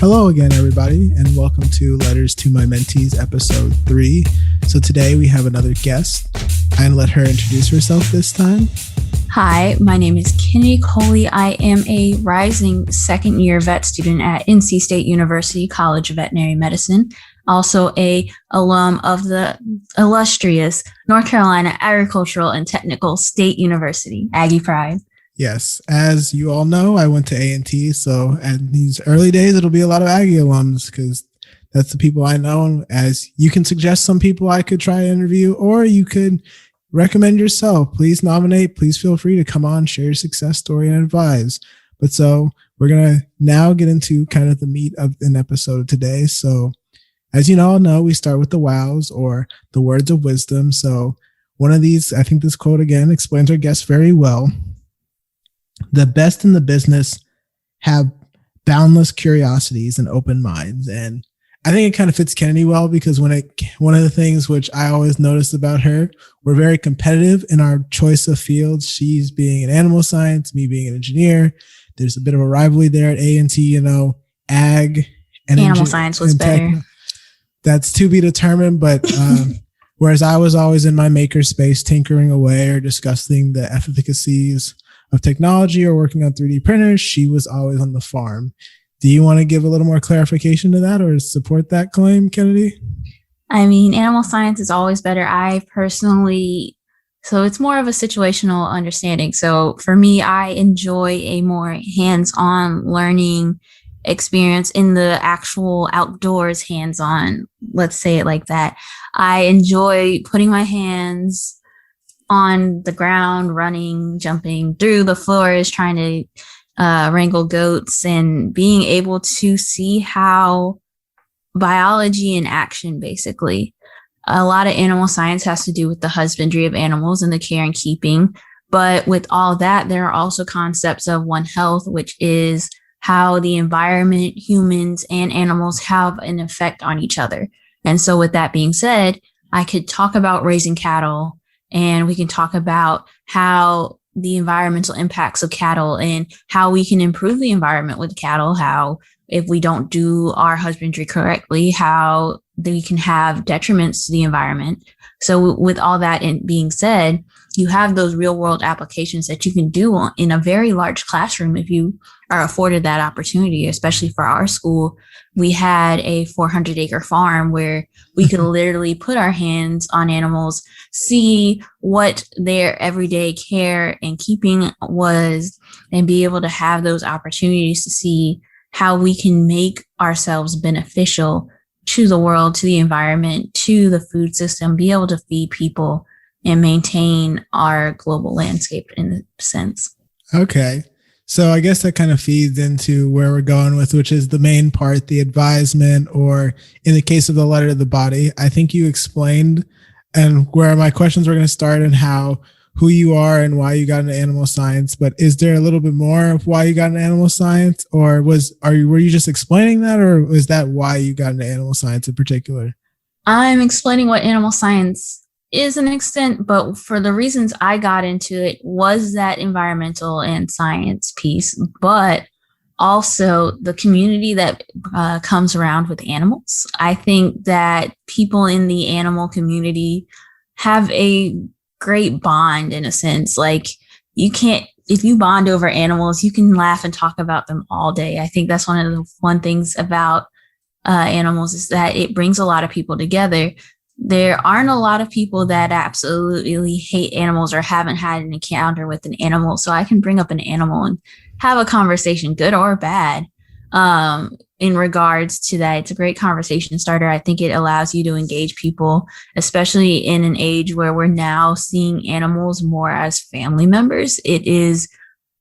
Hello again, everybody, and welcome to Letters to My Mentees, episode 3. So today we have another guest. I'm going to let her introduce herself this time. Hi, my name is Kinnidy Coley. I am a rising second-year vet student at NC State University College of Veterinary Medicine. Also a alum of the illustrious North Carolina Agricultural and Technical State University, Aggie Pride. Yes, as you all know, I went to A&T, so in these early days, it'll be a lot of Aggie alums because that's the people I know. As you can suggest some people I could try to interview, or you could recommend yourself. Please nominate. Please feel free to come on, share your success story, and advise. But so we're going to now get into kind of the meat of an episode today. So as you all know, we start with the wows or the words of wisdom. So one of these, I think this quote again explains our guest very well. The best in the business have boundless curiosities and open minds. And I think it kind of fits Kennedy well because one of the things which I always noticed about her, we're very competitive in our choice of fields. She's being in animal science, me being an engineer. There's a bit of a rivalry there at A&T, ag and animal science was better. That's to be determined. But whereas I was always in my maker space, tinkering away or discussing the efficacies of technology or working on 3D printers, she was always on the farm. Do you want to give a little more clarification to that or support that claim, Kennedy? I mean, animal science is always better. So it's more of a situational understanding. So for me, I enjoy a more hands-on learning experience in the actual outdoors, hands-on, let's say it like that. I enjoy putting my hands on the ground, running, jumping through the forest, trying to wrangle goats and being able to see how biology in action, basically. A lot of animal science has to do with the husbandry of animals and the care and keeping. But with all that, there are also concepts of One Health, which is how the environment, humans, and animals have an effect on each other. And so with that being said, I could talk about raising cattle, and we can talk about how the environmental impacts of cattle and how we can improve the environment with cattle, how if we don't do our husbandry correctly, how they can have detriments to the environment. So with all that being said, you have those real world applications that you can do in a very large classroom if you are afforded that opportunity, especially for our school. We had a 400-acre farm where we could literally put our hands on animals, see what their everyday care and keeping was, and be able to have those opportunities to see how we can make ourselves beneficial to the world, to the environment, to the food system, be able to feed people and maintain our global landscape in a sense. Okay. So I guess that kind of feeds into where we're going with, which is the main part, the advisement, or in the case of the letter to the body. I think you explained and where my questions were going to start and who you are and why you got into animal science. But is there a little bit more of why you got into animal science, or were you just explaining that, or was that why you got into animal science in particular? I'm explaining what animal science is an extent, but for the reasons I got into it was that environmental and science piece, but also the community that comes around with animals. I think that people in the animal community have a great bond in a sense. Like if you bond over animals, you can laugh and talk about them all day. I think that's one of the fun things about animals is that it brings a lot of people together. There aren't a lot of people that absolutely hate animals or haven't had an encounter with an animal. So I can bring up an animal and have a conversation, good or bad, in regards to that. It's a great conversation starter. I think it allows you to engage people, especially in an age where we're now seeing animals more as family members. It is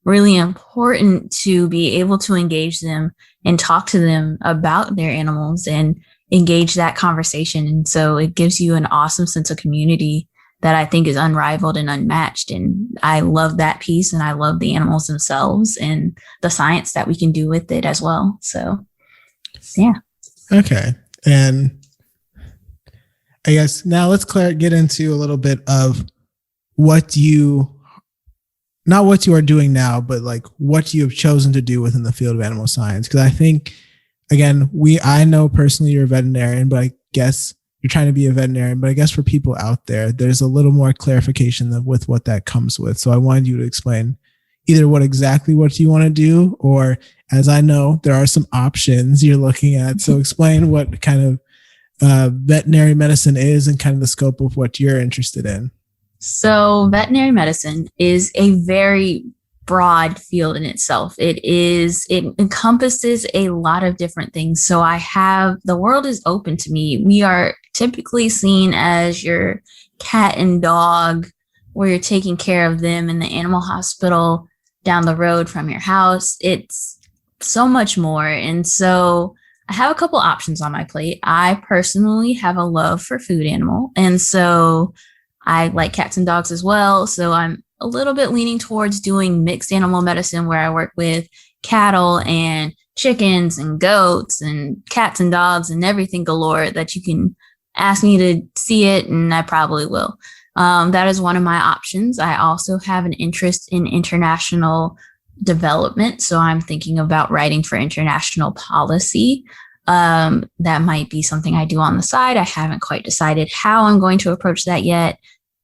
really important to be able to engage them and talk to them about their animals and engage that conversation. And so it gives you an awesome sense of community that I think is unrivaled and unmatched. And I love that piece, and I love the animals themselves and the science that we can do with it as well. So, yeah. Okay. And I guess now let's get into a little bit of not what you are doing now, but like what you have chosen to do within the field of animal science. Because I think again, I know personally you're a veterinarian, but I guess you're trying to be a veterinarian, but I guess for people out there, there's a little more clarification with what that comes with. So I wanted you to explain either what you want to do, or as I know, there are some options you're looking at. So explain what kind of veterinary medicine is and kind of the scope of what you're interested in. So veterinary medicine is a very broad field in itself. It encompasses a lot of different things. So the world is open to me. We are typically seen as your cat and dog, where you're taking care of them in the animal hospital down the road from your house. It's so much more. And so I have a couple options on my plate. I personally have a love for food animal. And so I like cats and dogs as well. So I'm a little bit leaning towards doing mixed animal medicine, where I work with cattle and chickens and goats and cats and dogs and everything galore that you can ask me to see it, and I probably will. That is one of my options. I also have an interest in international development. So I'm thinking about writing for international policy. That might be something I do on the side. I haven't quite decided how I'm going to approach that yet.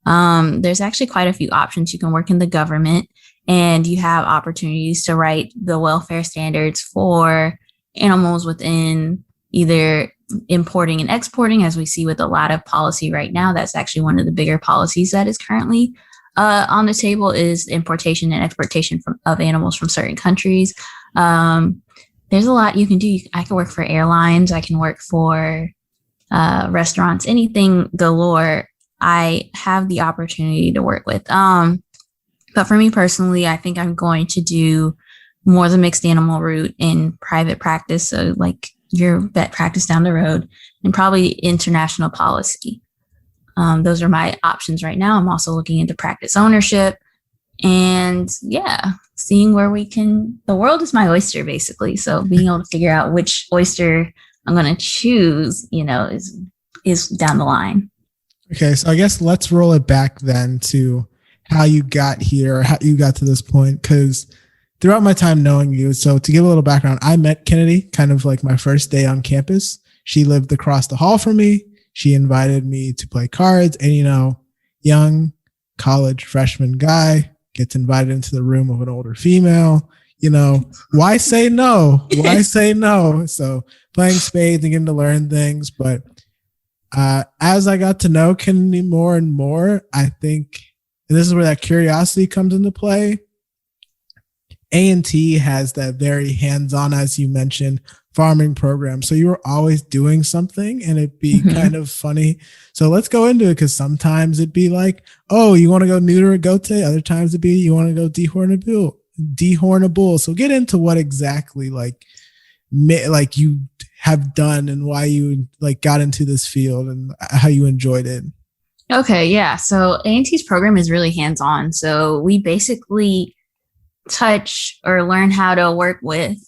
There's actually quite a few options. You can work in the government, and you have opportunities to write the welfare standards for animals within either importing and exporting, as we see with a lot of policy right now. That's actually one of the bigger policies that is currently on the table, is importation and exportation of animals from certain countries. There's a lot you can do. I can work for airlines. I can work for restaurants, anything galore. I have the opportunity to work with. But for me personally, I think I'm going to do more the mixed animal route in private practice. So like your vet practice down the road, and probably international policy. Those are my options right now. I'm also looking into practice ownership, and seeing where the world is my oyster, basically. So being able to figure out which oyster I'm going to choose, is down the line. Okay. So I guess let's roll it back then to how you got here, or how you got to this point. Cause throughout my time knowing you, so to give a little background, I met Kinnidy kind of like my first day on campus. She lived across the hall from me. She invited me to play cards, and young college freshman guy gets invited into the room of an older female. Why say no? Why say no? So playing spades and getting to learn things. But as I got to know Kinnidy more and more, I think, and this is where that curiosity comes into play, A&T has that very hands-on, as you mentioned, farming program. So you were always doing something, and it'd be kind of funny. So let's go into it, because sometimes it'd be like, oh, you want to go neuter a goat today? Other times it'd be, you want to go dehorn a bull. So get into what exactly like you have done, and why you got into this field, and how you enjoyed it. Okay. Yeah. So A&T's program is really hands-on. So we basically touch or learn how to work with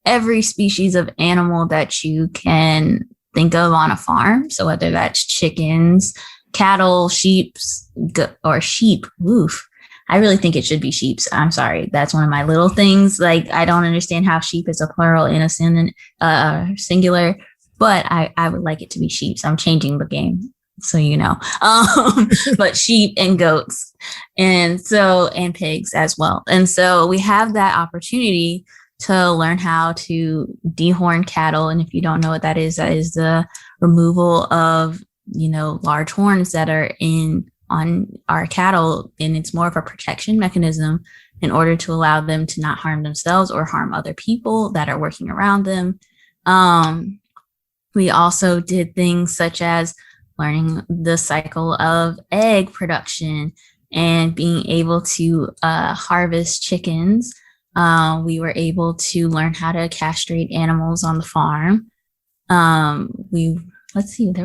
every species of animal that you can think of on a farm. So whether that's chickens, cattle, sheep. Oof. I really think it should be sheeps. I'm sorry. That's one of my little things. I don't understand how sheep is a plural in a singular, but I would like it to be sheep. So I'm changing the game, so but sheep and goats, and pigs as well. And so we have that opportunity to learn how to dehorn cattle. And if you don't know what that is the removal of, large horns that are on our cattle. And it's more of a protection mechanism in order to allow them to not harm themselves or harm other people that are working around them. We also did things such as learning the cycle of egg production and being able to harvest chickens. We were able to learn how to castrate animals on the farm. There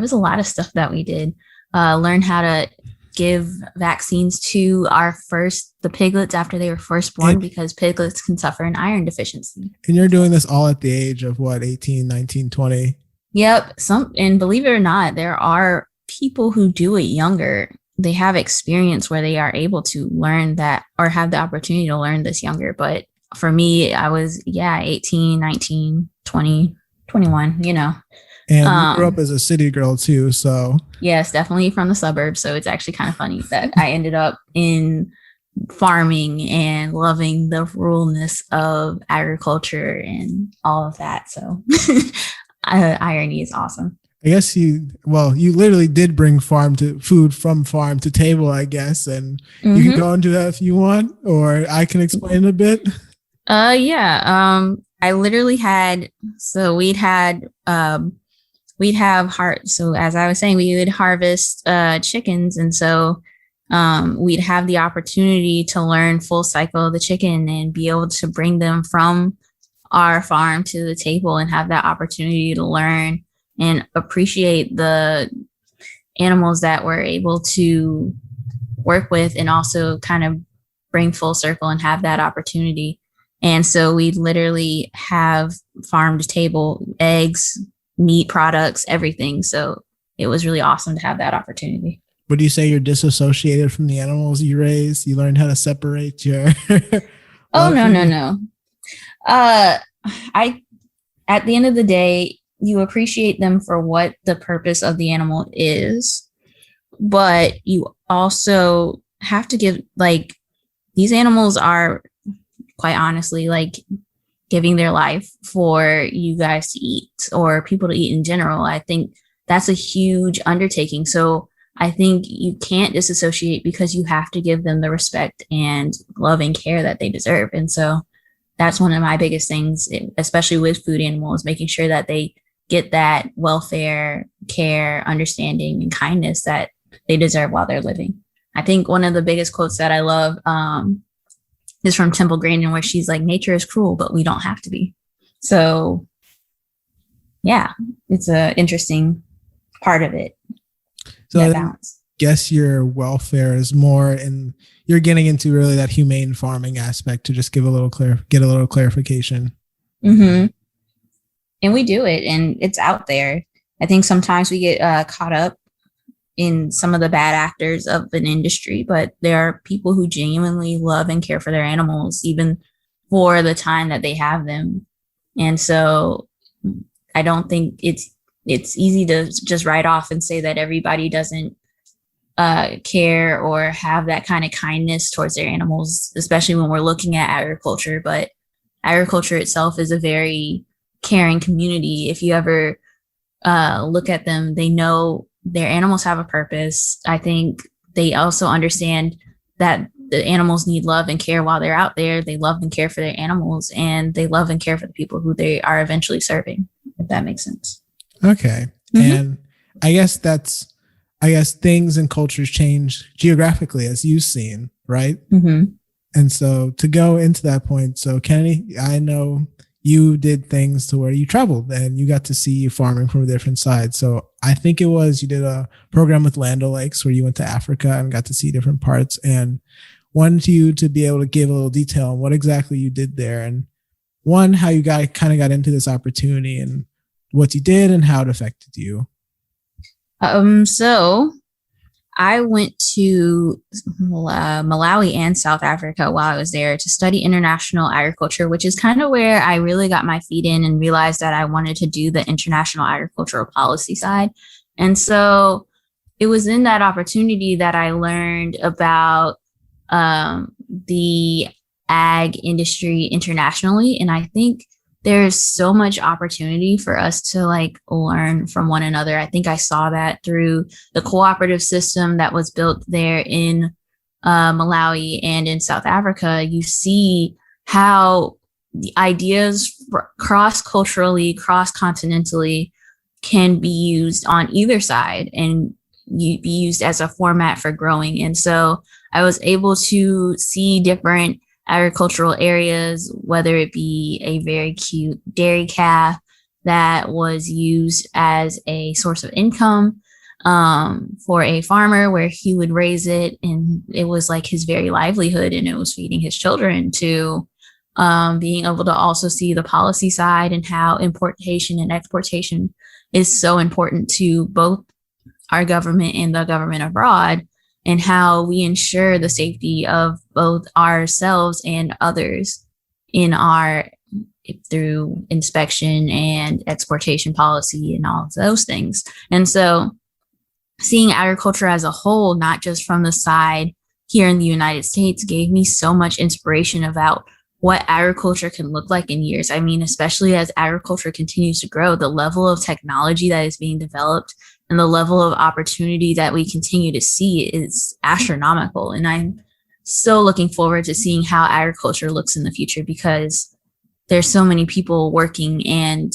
was a lot of stuff that we did. Learn how to give vaccines to the piglets after they were first born, because piglets can suffer an iron deficiency. And you're doing this all at the age of 18, 19, 20? Yep. And believe it or not, there are people who do it younger. They have experience where they are able to learn that, or have the opportunity to learn this younger. But for me, I was 18, 19, 20. 21, And you grew up as a city girl too, so yes, definitely from the suburbs. So it's actually kind of funny that I ended up in farming and loving the ruralness of agriculture and all of that. So irony is awesome. I guess you literally did bring food from farm to table, I guess, and you can go into that if you want, or I can explain a bit. Yeah. I literally had, so we'd have so as I was saying, we would harvest chickens, and so we'd have the opportunity to learn full cycle of the chicken and be able to bring them from our farm to the table and have that opportunity to learn and appreciate the animals that we're able to work with, and also kind of bring full circle and have that opportunity. And so we literally have farm to table eggs, meat products, everything. So it was really awesome to have that opportunity. Would you say you're disassociated from the animals you raise? You learned how to separate your oh no. At the end of the day, you appreciate them for what the purpose of the animal is, but you also have to give, like, these animals are quite honestly like giving their life for you guys to eat, or people to eat in general. I think that's a huge undertaking. So I think you can't disassociate, because you have to give them the respect and love and care that they deserve. And so that's one of my biggest things, especially with food animals, making sure that they get that welfare, care, understanding, and kindness that they deserve while they're living. I think one of the biggest quotes that I love is from Temple Grandin, where she's like, nature is cruel, but we don't have to be. So yeah, it's an interesting part of it. So I guess your welfare is more, and you're getting into really that humane farming aspect, to just get a little clarification. Mm-hmm. And we do it, and it's out there. I think sometimes we get caught up in some of the bad actors of an industry, but there are people who genuinely love and care for their animals, even for the time that they have them. And so I don't think it's easy to just write off and say that everybody doesn't care or have that kind of kindness towards their animals, especially when we're looking at agriculture. But agriculture itself is a very caring community. If you ever look at them, they know their animals have a purpose. I think they also understand that the animals need love and care while they're out there. They love and care for their animals, and they love and care for the people who they are eventually serving, if that makes sense. Okay. And I guess things and cultures change geographically, as you've seen, right? And so to go into that point, so Kinnidy, I know you did things to where you traveled and you got to see farming from a different side. So I think it was, you did a program with Land O'Lakes where you went to Africa and got to see different parts, and wanted you to be able to give a little detail on what exactly you did there, and how you got into this opportunity, and what you did and how it affected you. So I went to Malawi and South Africa while I was there to study international agriculture, which is kind of where I really got my feet in and realized that I wanted to do the international agricultural policy side. And so it was in that opportunity that I learned about the ag industry internationally. And I think there's so much opportunity for us to learn from one another. I think I saw that through the cooperative system that was built there in Malawi and in South Africa. You see how the ideas cross-culturally, cross-continentally can be used on either side and be used as a format for growing. And so I was able to see different agricultural areas, whether it be a very cute dairy calf that was used as a source of income for a farmer, where he would raise it and it was like his very livelihood and it was feeding his children, to being able to also see the policy side and how importation and exportation is so important to both our government and the government abroad, and how we ensure the safety of both ourselves and others in our through inspection and exportation policy and all of those things. And so seeing agriculture as a whole, not just from the side here in the United States, gave me so much inspiration about what agriculture can look like in years. I mean, especially as agriculture continues to grow, the level of technology that is being developed and the level of opportunity that we continue to see is astronomical. And I'm so looking forward to seeing how agriculture looks in the future, because there's so many people working and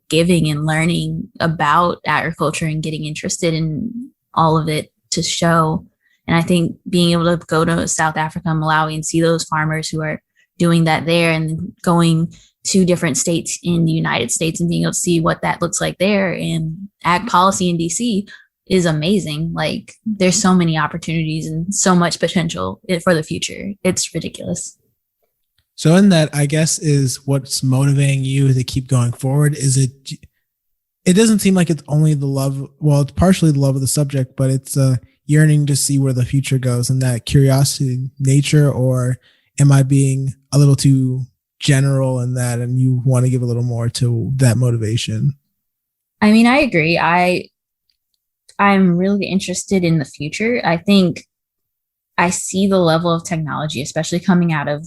giving and learning about agriculture and getting interested in all of it to show. And I think being able to go to South Africa and Malawi and see those farmers who are doing that there, and going to different states in the United States and being able to see what that looks like there, and ag policy in DC is amazing. Like, there's so many opportunities and so much potential for the future. It's ridiculous. So in that, I guess, is what's motivating you to keep going forward. It doesn't seem like it's only the love. Well, it's partially the love of the subject, but it's a yearning to see where the future goes, and that curiosity nature, or am I being a little too general in that, and you want to give a little more to that motivation? I mean, I agree. I'm really interested in the future. I think I see the level of technology, especially coming out of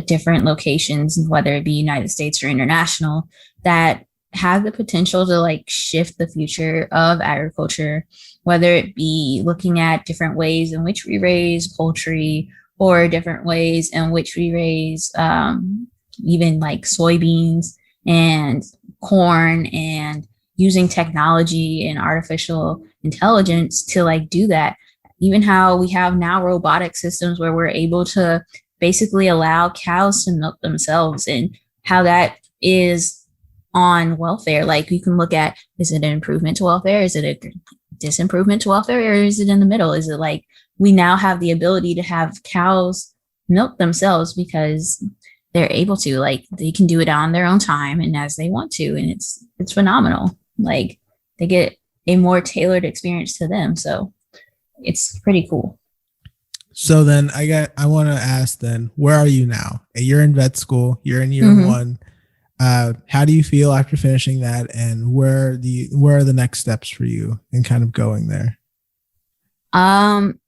different locations, whether it be United States or international, that have the potential to like shift the future of agriculture, whether it be looking at different ways in which we raise poultry, or different ways in which we raise even like soybeans and corn, and using technology and artificial intelligence to like do that. Even how we have now robotic systems where we're able to basically allow cows to milk themselves, and how that is on welfare. Like, you can look at, is it an improvement to welfare? Is it a disimprovement to welfare? Or is it in the middle? Is it like, we now have the ability to have cows milk themselves because they're able to, like, they can do it on their own time and as they want to. And it's phenomenal. Like, they get a more tailored experience to them. So it's pretty cool. So then I want to ask then, where are you now? You're in vet school, you're in year one. How do you feel after finishing that? And where are the next steps for you in kind of going there?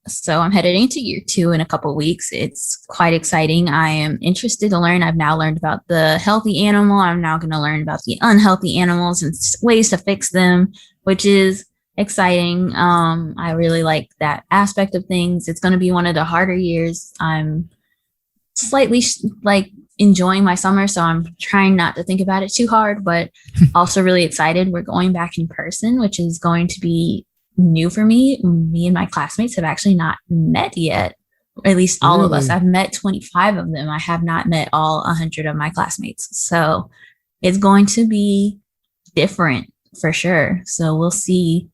So I'm headed into year 2 in a couple of weeks. It's quite exciting. I am interested to learn. I've now learned about the healthy animal. I'm now going to learn about the unhealthy animals and ways to fix them, which is exciting. I really like that aspect of things. It's going to be one of the harder years. I'm slightly like enjoying my summer, so I'm trying not to think about it too hard, but also really excited. We're going back in person, which is going to be new for me. Me and my classmates have actually not met yet, or at least all of us. I've met 25 of them. I have not met all 100 of my classmates. So it's going to be different for sure. So we'll see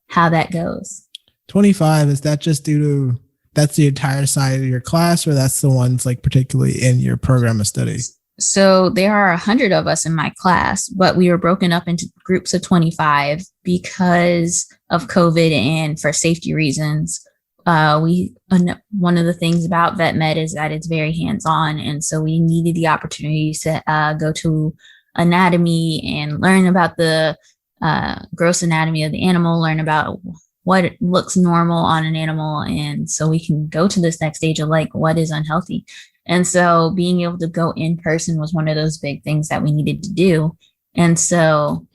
how that goes. 25, is that just due to, that's the entire side of your class, or that's the ones like particularly in your program of study? So there are 100 of us in my class, but we were broken up into groups of 25 because of COVID and for safety reasons. One of the things about vet med is that it's very hands-on. And so we needed the opportunity to go to anatomy and learn about the gross anatomy of the animal, learn about what looks normal on an animal. And so we can go to this next stage of like, what is unhealthy? And so being able to go in person was one of those big things that we needed to do. And so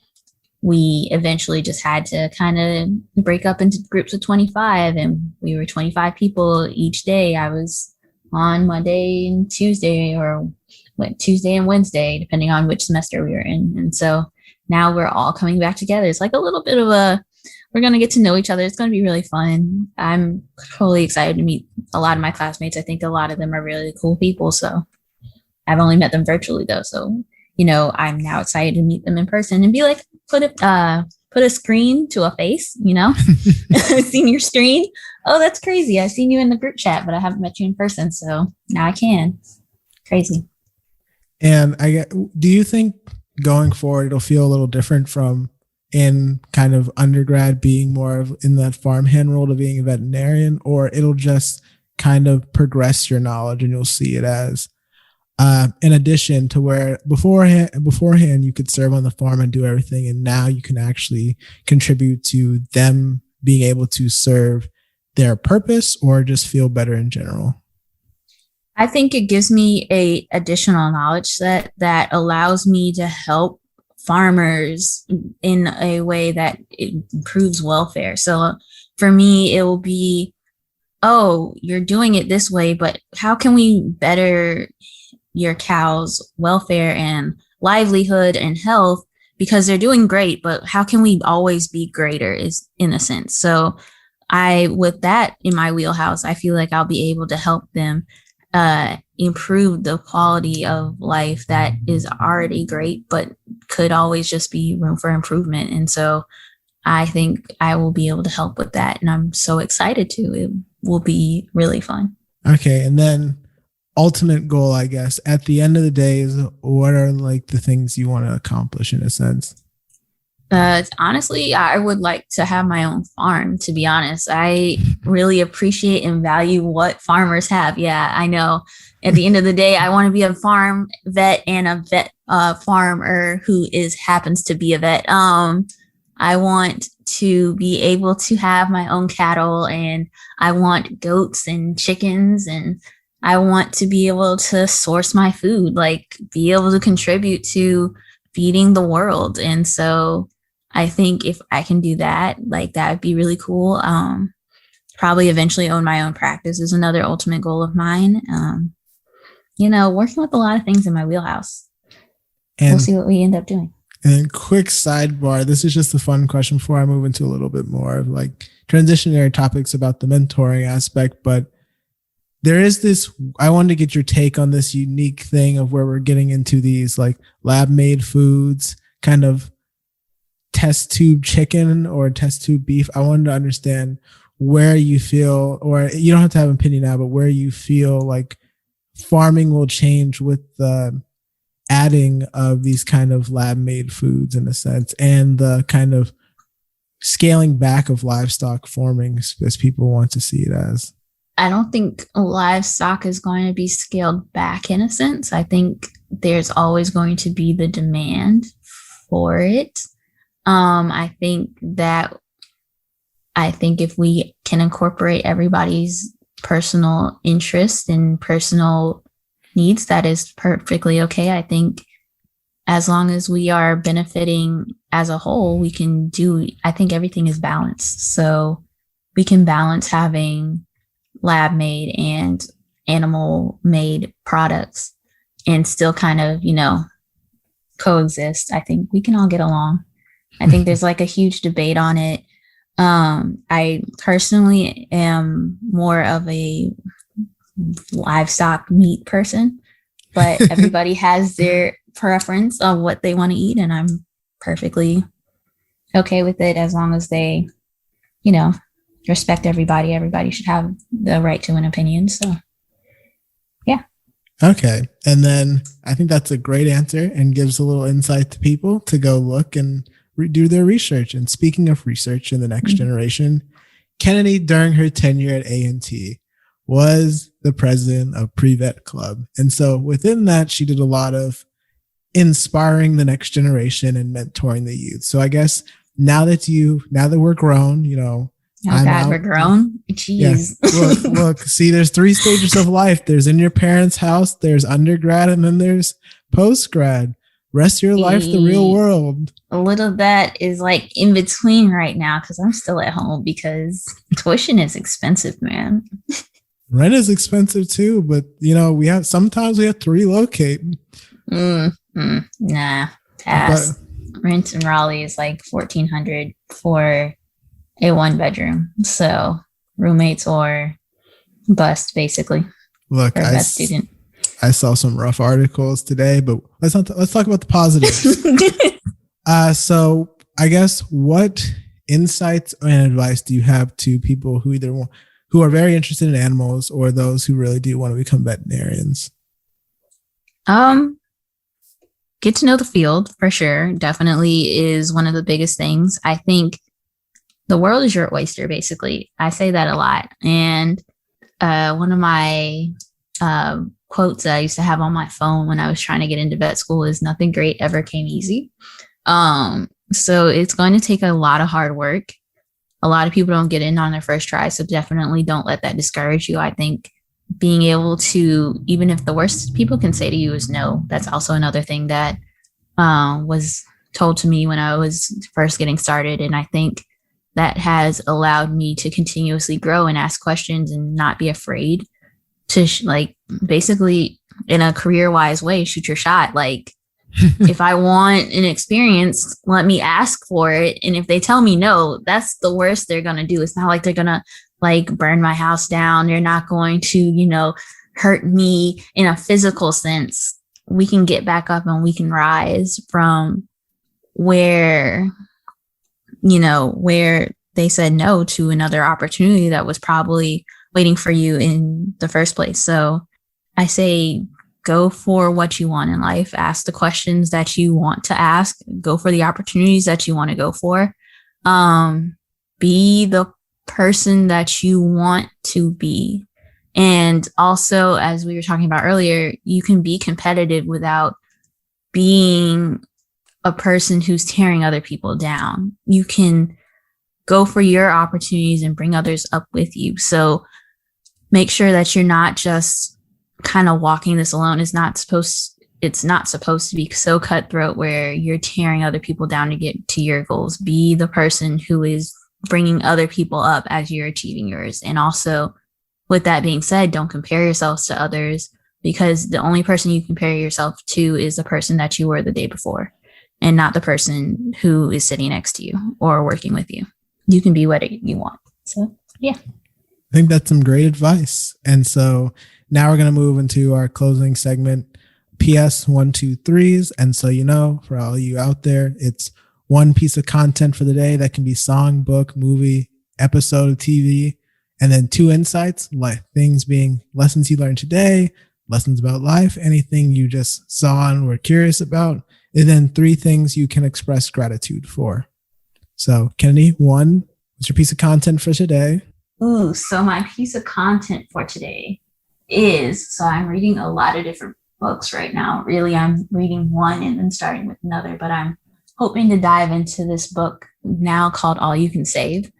we eventually just had to kind of break up into groups of 25, and we were 25 people each day. I was on Monday and Tuesday, or Tuesday and Wednesday, depending on which semester we were in. And so now we're all coming back together. It's like a little bit of we're going to get to know each other. It's going to be really fun. I'm totally excited to meet a lot of my classmates. I think a lot of them are really cool people. So I've only met them virtually though. So, I'm now excited to meet them in person and be like, put a screen to a face, seen your screen. Oh, that's crazy. I've seen you in the group chat, but I haven't met you in person. So now I can. Crazy. And do you think going forward, it'll feel a little different from in kind of undergrad being more of in that farmhand role to being a veterinarian, or it'll just kind of progress your knowledge and you'll see it as, in addition to where beforehand you could serve on the farm and do everything, and now you can actually contribute to them being able to serve their purpose or just feel better in general? I think it gives me a additional knowledge set that allows me to help farmers in a way that improves welfare. So for me, it will be, oh, you're doing it this way, but how can we better your cow's welfare and livelihood and health? Because they're doing great, but how can we always be greater, is in a sense. So with that in my wheelhouse, I feel like I'll be able to help them improve the quality of life that is already great, but could always just be room for improvement. And so I think I will be able to help with that. And I'm so excited to. It will be really fun. Okay. And then ultimate goal, I guess, at the end of the day, is what are like the things you want to accomplish in a sense? Honestly, I would like to have my own farm, to be honest. I really appreciate and value what farmers have. Yeah, I know. At the end of the day, I want to be a farm vet and a vet farmer who happens to be a vet. I want to be able to have my own cattle, and I want goats and chickens, and I want to be able to source my food, like be able to contribute to feeding the world. And so I think if I can do that, like that would be really cool. Probably eventually own my own practice is another ultimate goal of mine. Working with a lot of things in my wheelhouse. And we'll see what we end up doing. And quick sidebar, this is just a fun question before I move into a little bit more of like transitionary topics about the mentoring aspect. But there is this, I wanted to get your take on this unique thing of where we're getting into these like lab made foods, kind of test tube chicken or test tube beef. I wanted to understand where you feel, or you don't have to have an opinion now, but where you feel like farming will change with the adding of these kind of lab made foods in a sense, and the kind of scaling back of livestock farming as people want to see it as. I don't think livestock is going to be scaled back in a sense. I think there's always going to be the demand for it. I think if we can incorporate everybody's personal interest and personal needs, that is perfectly okay. I think as long as we are benefiting as a whole, I think everything is balanced. So we can balance having lab made and animal made products and still kind of, coexist. I think we can all get along. I think there's like a huge debate on it. I personally am more of a livestock meat person, but everybody has their preference of what they want to eat, and I'm perfectly okay with it as long as they, respect everybody. Everybody should have the right to an opinion. So, yeah. Okay. And then I think that's a great answer and gives a little insight to people to go look and do their research. And speaking of research in the next generation, Kinnidy, during her tenure at A&T, was the president of Pre-Vet Club. And so within that, she did a lot of inspiring the next generation and mentoring the youth. So I guess now that we're grown, we're grown. Jeez. Yeah. Look, see, there's 3 stages of life. There's in your parents' house, there's undergrad, and then there's postgrad. Rest of your life, the real world. A little that is like in between right now because I'm still at home because tuition is expensive, man. Rent is expensive too, but sometimes we have to relocate. Nah, pass. Rent in Raleigh is like $1,400 for a 1-bedroom. So roommates or bust, basically. Look, I saw some rough articles today, but let's talk about the positives. So I guess what insights and advice do you have to people who are very interested in animals or those who really do want to become veterinarians? Get to know the field for sure. Definitely is one of the biggest things. I think the world is your oyster, basically. I say that a lot. And one of my quotes that I used to have on my phone when I was trying to get into vet school is nothing great ever came easy. So it's going to take a lot of hard work. A lot of people don't get in on their first try, so definitely don't let that discourage you. I think being able to, even if the worst people can say to you is no, that's also another thing that was told to me when I was first getting started. And I think that has allowed me to continuously grow and ask questions and not be afraid to basically in a career wise way, shoot your shot. Like if I want an experience, let me ask for it. And if they tell me no, that's the worst they're going to do. It's not like they're going to like burn my house down. They're not going to, hurt me in a physical sense. We can get back up and we can rise from where they said no to another opportunity that was probably waiting for you in the first place. So I say, go for what you want in life. Ask the questions that you want to ask. Go for the opportunities that you want to go for. Be the person that you want to be. And also, as we were talking about earlier, you can be competitive without being a person who's tearing other people down. You can go for your opportunities and bring others up with you. So make sure that you're not just kind of walking this alone. It's not supposed to be so cutthroat where you're tearing other people down to get to your goals. Be the person who is bringing other people up as you're achieving yours. And also, with that being said, don't compare yourselves to others, because the only person you compare yourself to is the person that you were the day before and not the person who is sitting next to you or working with you. You can be what you want. So, yeah. I think that's some great advice. And so now we're going to move into our closing segment, PS 1, 2, 3s. And so, for all you out there, it's one piece of content for the day that can be song, book, movie, episode of TV, and then 2 insights, like things being lessons you learned today, lessons about life, anything you just saw and were curious about, and then 3 things you can express gratitude for. So, Kinnidy, 1, what's your piece of content for today? Ooh, so my piece of content for today so I'm reading a lot of different books right now. Really, I'm reading one and then starting with another, but I'm hoping to dive into this book now called All You Can Save.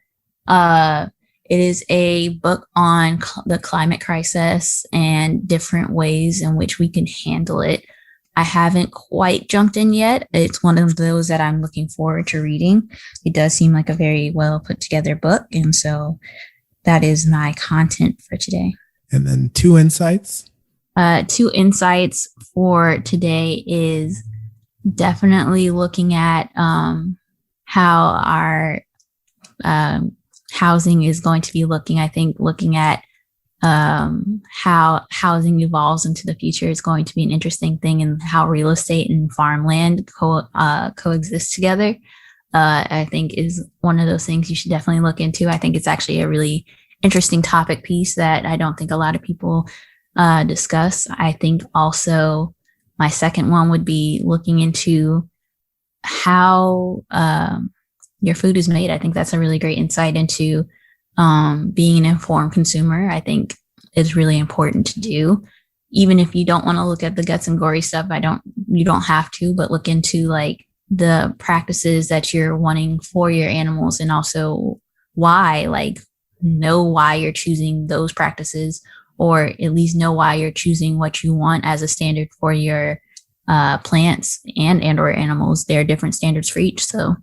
It is a book on the climate crisis and different ways in which we can handle it. I haven't quite jumped in yet. It's one of those that I'm looking forward to reading. It does seem like a very well put together book. And so that is my content for today. And then 2 insights. 2 insights for today is definitely looking at how our housing is going to be looking. I think looking at how housing evolves into the future is going to be an interesting thing, and how real estate and farmland coexist together. I think is one of those things you should definitely look into. I think it's actually a really interesting topic piece that I don't think a lot of people discuss. I think also my second one would be looking into how your food is made. I think that's a really great insight into being an informed consumer. I think it's really important to do. Even if you don't want to look at the guts and gory stuff, you don't have to, but look into like the practices that you're wanting for your animals, and also why, like know why you're choosing those practices, or at least know why you're choosing what you want as a standard for your plants and or animals. There are different standards for each. So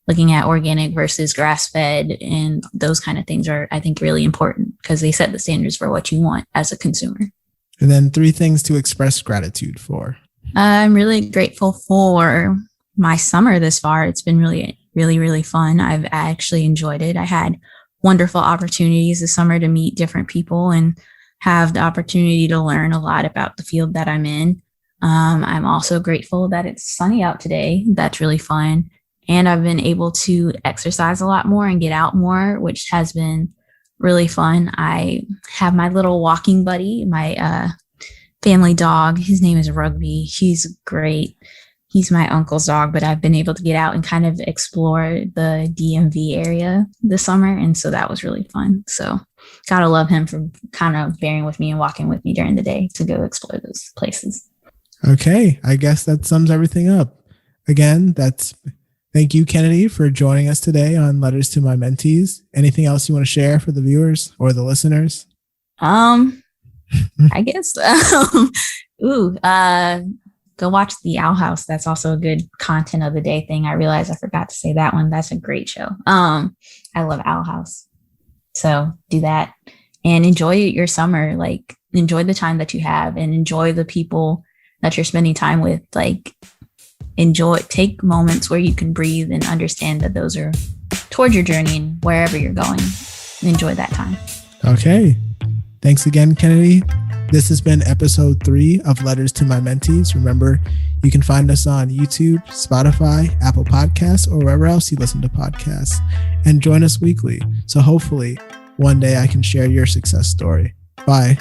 looking at organic versus grass-fed and those kind of things are, I think, really important, because they set the standards for what you want as a consumer. And then 3 things to express gratitude for. I'm really grateful for my summer this far. It's been really, really, really fun. I've actually enjoyed it. I had wonderful opportunities this summer to meet different people and have the opportunity to learn a lot about the field that I'm in. I'm also grateful that it's sunny out today. That's really fun. And I've been able to exercise a lot more and get out more, which has been really fun. I have my little walking buddy, my family dog. His name is Rugby. He's great. He's my uncle's dog, but I've been able to get out and kind of explore the DMV area this summer. And so that was really fun. So gotta love him for kind of bearing with me and walking with me during the day to go explore those places. Okay, I guess that sums everything up. Again, thank you, Kinnidy, for joining us today on Letters to My Mentees. Anything else you want to share for the viewers or the listeners? I guess. Go watch The Owl House. That's also a good content of the day thing. I realized I forgot to say that one. That's a great show. I love Owl House. So do that and enjoy your summer. Like, enjoy the time that you have and enjoy the people that you're spending time with. Like, take moments where you can breathe and understand that those are towards your journey and wherever you're going. Enjoy that time. Okay. Thanks again, Kinnidy. This has been episode 3 of Letters to My Mentees. Remember, you can find us on YouTube, Spotify, Apple Podcasts, or wherever else you listen to podcasts. And join us weekly. So hopefully one day I can share your success story. Bye.